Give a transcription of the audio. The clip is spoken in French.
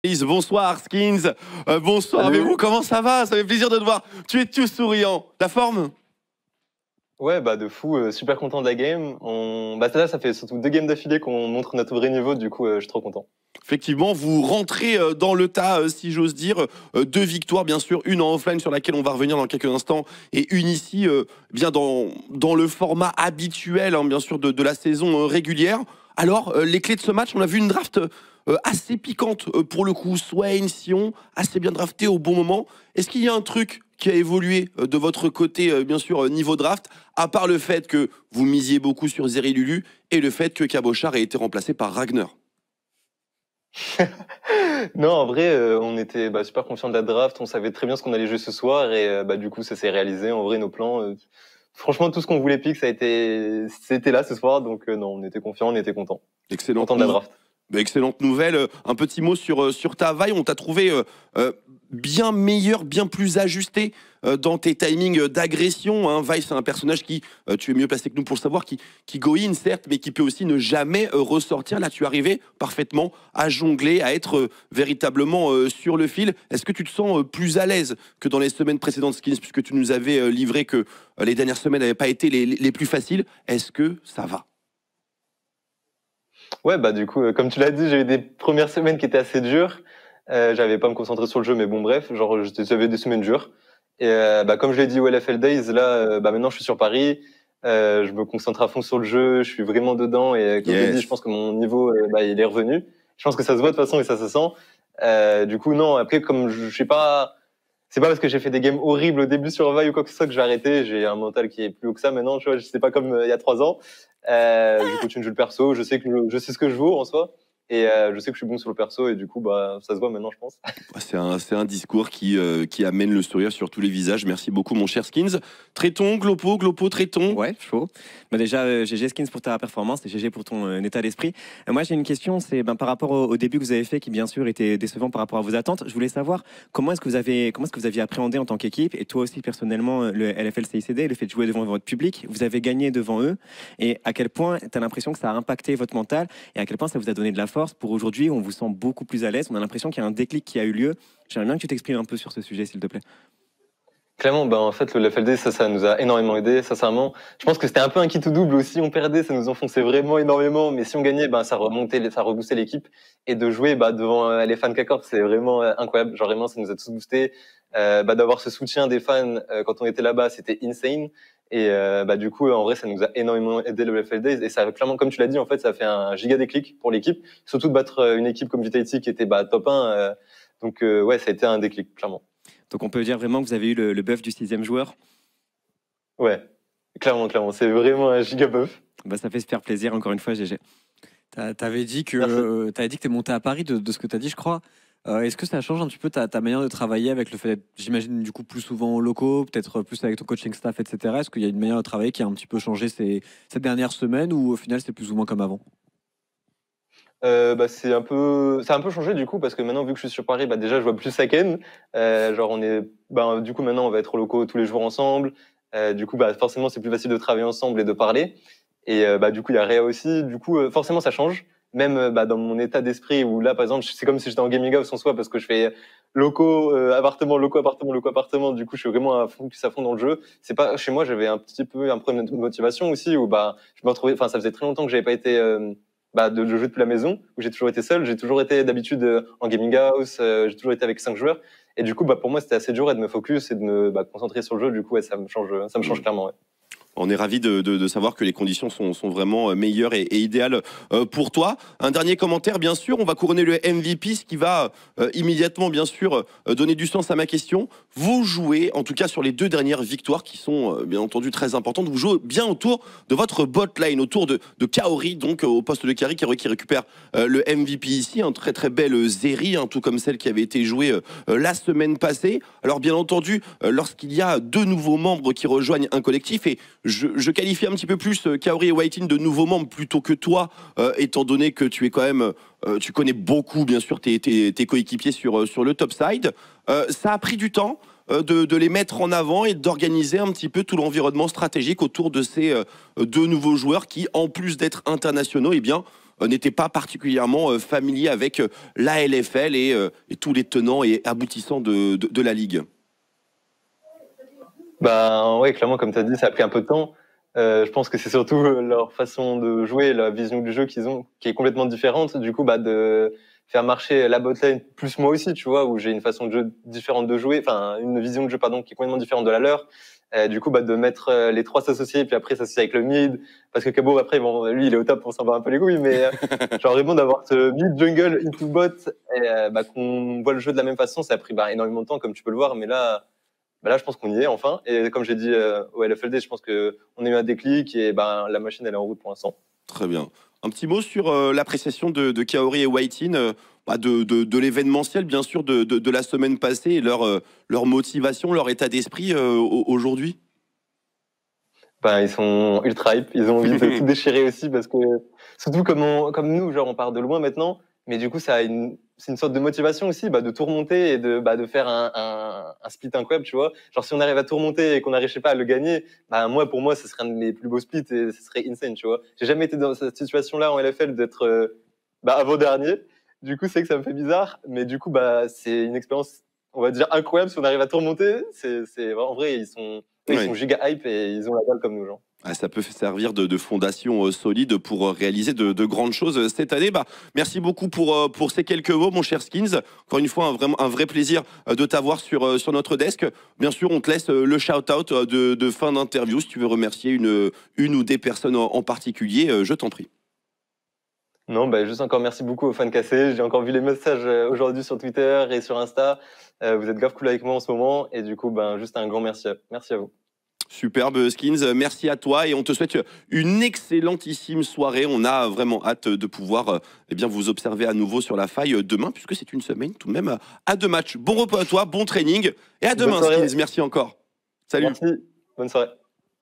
Bonsoir Skins, bonsoir Salut. avec vous, comment ça va? Ça fait plaisir de te voir, tu es tout souriant, la forme? Ouais, bah de fou, super content de la game. Bah ça fait surtout 2 games d'affilée qu'on montre notre vrai niveau, du coup je suis trop content. Effectivement, vous rentrez dans le tas, si j'ose dire. 2 victoires, bien sûr, une en offline sur laquelle on va revenir dans quelques instants, et une ici, bien dans le format habituel, hein, bien sûr, de la saison régulière. Alors, les clés de ce match, on a vu une draft assez piquante pour le coup. Swain, Sion, assez bien drafté au bon moment. Est-ce qu'il y a un truc qui a évolué de votre côté, bien sûr, niveau draft, à part le fait que vous misiez beaucoup sur Zeri Lulu et le fait que Cabochard ait été remplacé par Ragnar? Non, en vrai, on était super confiants de la draft, on savait très bien ce qu'on allait jouer ce soir et du coup ça s'est réalisé. En vrai, nos plans, franchement, tout ce qu'on voulait pick, c'était là ce soir, donc non, on était confiants, on était contents. Excellente Contents de la draft. excellente nouvelle. Un petit mot sur ta vaille. On t'a trouvé bien meilleur, bien plus ajusté dans tes timings d'agression. Hein. Vi, c'est un personnage qui, tu es mieux placé que nous pour le savoir, qui go in, certes, mais qui peut aussi ne jamais ressortir. Là, tu arrivais parfaitement à jongler, à être véritablement sur le fil. Est-ce que tu te sens plus à l'aise que dans les semaines précédentes, Skins, puisque tu nous avais livré que les dernières semaines n'avaient pas été les plus faciles? Est-ce que ça va? Ouais, du coup, comme tu l'as dit, j'ai eu des premières semaines qui étaient assez dures. J'avais pas à me concentrer sur le jeu, mais bon, bref, genre, j'avais des semaines dures. Et comme je l'ai dit au LFL Days, là, maintenant, je suis sur Paris. Je me concentre à fond sur le jeu. Je suis vraiment dedans. Et comme je l'ai dit, je pense que mon niveau, il est revenu. Je pense que ça se voit de toute façon et ça se sent. Du coup, non. Après, comme je sais pas, c'est pas parce que j'ai fait des games horribles au début sur Vi ou quoi que ce soit que je vais arrêter. J'ai un mental qui est plus haut que ça maintenant. Tu vois, c'est pas comme il y a 3 ans. Je continue de jouer le perso. Je sais ce que je vaux en soi. Et je sais que je suis bon sur le perso et du coup ça se voit maintenant, je pense. C'est un discours qui amène le sourire sur tous les visages. Merci beaucoup mon cher Skins. Tréton, Glopo, Tréton. Ouais, chaud. Déjà, GG Skins pour ta performance et GG pour ton état d'esprit. Moi j'ai une question, c'est par rapport au début que vous avez fait, qui bien sûr était décevant par rapport à vos attentes. Je voulais savoir comment est-ce que vous aviez appréhendé en tant qu'équipe, et toi aussi personnellement, le LFL CICD, le fait de jouer devant votre public, vous avez gagné devant eux, et à quel point tu as l'impression que ça a impacté votre mental, et à quel point ça vous a donné de la force pour aujourd'hui. On vous sent beaucoup plus à l'aise, on a l'impression qu'il y a un déclic qui a eu lieu. J'aimerais bien que tu t'exprimes un peu sur ce sujet, s'il te plaît. Clairement, en fait, le FLD, ça nous a énormément aidé, sincèrement. Je pense que c'était un peu un kit ou double aussi. On perdait, ça nous enfonçait vraiment énormément. Mais si on gagnait, ça remontait, ça reboostait l'équipe. Et de jouer devant les fans K-Corp, c'est vraiment incroyable. Genre vraiment, ça nous a tous boosté. D'avoir ce soutien des fans quand on était là-bas, c'était insane. Et du coup, en vrai, ça nous a énormément aidé le FLD. Et ça, clairement, comme tu l'as dit, en fait, ça a fait un giga déclic pour l'équipe. Surtout de battre une équipe comme Vitality qui était top 1. Donc, ouais, ça a été un déclic, clairement. Donc on peut dire vraiment que vous avez eu le buff du 6e joueur. Ouais, clairement, c'est vraiment un giga buff. Ça fait super plaisir, encore une fois, GG. T'avais dit que t'es monté à Paris de ce que t'as dit, je crois. Est-ce que ça change un petit peu ta manière de travailler avec le fait d'être, j'imagine, du coup, plus souvent au locaux, peut-être plus avec ton coaching staff, etc. Est-ce qu'il y a une manière de travailler qui a un petit peu changé ces dernières semaines, ou au final c'est plus ou moins comme avant? Ça a un peu changé du coup, parce que maintenant, vu que je suis sur Paris, déjà je vois plus Saken. Du coup maintenant on va être au locaux tous les jours ensemble. Du coup forcément c'est plus facile de travailler ensemble et de parler. Et du coup il y a Réa aussi. Du coup forcément ça change. Même dans mon état d'esprit, où là par exemple c'est comme si j'étais en gaming house en soi, parce que je fais locaux, appartement, locaux, appartement, locaux, appartement. Du coup je suis vraiment à fond dans le jeu. C'est pas chez moi, j'avais un petit peu un problème de motivation aussi, où je me retrouvais, ça faisait très longtemps que j'avais pas été de jouer depuis la maison, où j'ai toujours été seul. J'ai toujours été d'habitude en gaming house, j'ai toujours été avec 5 joueurs. Et du coup, pour moi, c'était assez dur de me focus et de me concentrer sur le jeu. Du coup, ça me change clairement. Ouais. On est ravis de savoir que les conditions sont vraiment meilleures et idéales pour toi. Un dernier commentaire, bien sûr. On va couronner le MVP, ce qui va immédiatement, bien sûr, donner du sens à ma question. Vous jouez, en tout cas sur les 2 dernières victoires, qui sont bien entendu très importantes, vous jouez bien autour de votre bot lane, autour de Kaori, donc au poste de carry, Kaori qui récupère le MVP ici. Un très très belle Zeri, tout comme celle qui avait été jouée la semaine passée. Alors bien entendu, lorsqu'il y a 2 nouveaux membres qui rejoignent un collectif, et je qualifie un petit peu plus Kaori et Whitin de nouveaux membres plutôt que toi, étant donné que tu es quand même, tu connais beaucoup bien sûr tes coéquipiers sur le top side. Ça a pris du temps de les mettre en avant et d'organiser un petit peu tout l'environnement stratégique autour de ces 2 nouveaux joueurs qui, en plus d'être internationaux, n'étaient pas particulièrement familiers avec la LFL et tous les tenants et aboutissants de la Ligue. Bah ouais, clairement, comme tu as dit, ça a pris un peu de temps. Je pense que c'est surtout leur façon de jouer, la vision du jeu qu'ils ont, qui est complètement différente. Du coup, bah, de faire marcher la botlane plus moi aussi, tu vois, où j'ai une façon de jeu différente de jouer, enfin, une vision de jeu, pardon, qui est complètement différente de la leur. Du coup, bah, de mettre les trois s'associer, puis après s'associer avec le mid, parce que Cabo, après, bon, lui, il est au top, on s'en bat un peu les couilles, mais genre vraiment d'avoir ce mid jungle into bot, et bah, qu'on voit le jeu de la même façon, ça a pris bah, énormément de temps, comme tu peux le voir, mais là, bah là, je pense qu'on y est enfin. Et comme j'ai dit au LFLD, je pense qu'on a eu un déclic et bah, la machine, elle est en route pour l'instant. Très bien. Un petit mot sur l'appréciation de Kaori et Whitin, de l'événementiel, bien sûr, de la semaine passée et leur motivation, leur état d'esprit aujourd'hui. Ben, ils sont ultra hype, ils ont envie de tout déchirer aussi parce que, surtout comme nous, genre, on part de loin maintenant, mais du coup, c'est une sorte de motivation aussi, bah, de tout remonter et de faire un split incroyable, tu vois. Genre, si on arrive à tout remonter et qu'on n'arrive, je sais pas, à le gagner, bah, moi, pour moi, ce serait un de mes plus beaux splits et ce serait insane, tu vois. J'ai jamais été dans cette situation-là en LFL d'être, bah, avant-dernier. Du coup, c'est que ça me fait bizarre, mais du coup, bah, c'est une expérience, on va dire, incroyable si on arrive à tout remonter. En vrai, ils sont giga hype et ils ont la balle comme nous, genre. Ah, ça peut servir de fondation solide pour réaliser de grandes choses cette année. Bah, merci beaucoup pour ces quelques mots, mon cher Skins. Encore une fois, un vrai plaisir de t'avoir sur notre desk. Bien sûr, on te laisse le shout-out de fin d'interview. Si tu veux remercier une ou des personnes en particulier, je t'en prie. Non, bah, juste encore merci beaucoup aux fans cassés. J'ai encore vu les messages aujourd'hui sur Twitter et sur Insta. Vous êtes grave cool avec moi en ce moment. Et du coup, ben, juste un grand merci. Merci à vous. Superbe Skins, merci à toi et on te souhaite une excellentissime soirée. On a vraiment hâte de pouvoir eh bien, vous observer à nouveau sur la faille demain, puisque c'est une semaine tout de même à 2 matchs. Bon repos à toi, bon training et à demain Skins. Merci encore. Salut. Merci, bonne soirée.